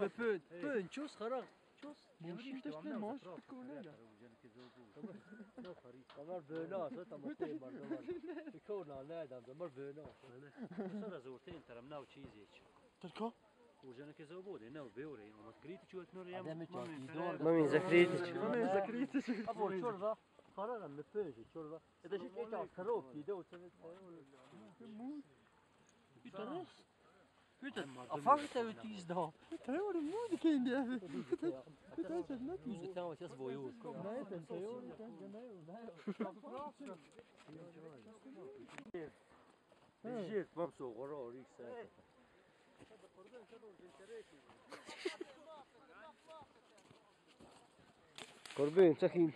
بپön چوس خراب چوس Boşum taşlar maaş konuda. Tamam böyle olsa tamam şey var da var. Bir konu ne adam da böyle olsa. صار زورتين ترى مناو تشيزي Tarka. وجانا كذا بودي ناو بيوري وما كريت شو تنور يا Adem çarptı doğru. Mami Zakriyeviç. Mami Zakriyeviç. Abo çorba. Karara mı pön çorba. Ya da şey çal karop diye o çabuk. Taras. Afak da ötüyüz daha. Tayyar mı oldu kendi evi? Tayyar ne? Yüzü tamam ças boyu. Ne sen tayyar? جيت مبسوط وراه ريك ساعه قربين سكين.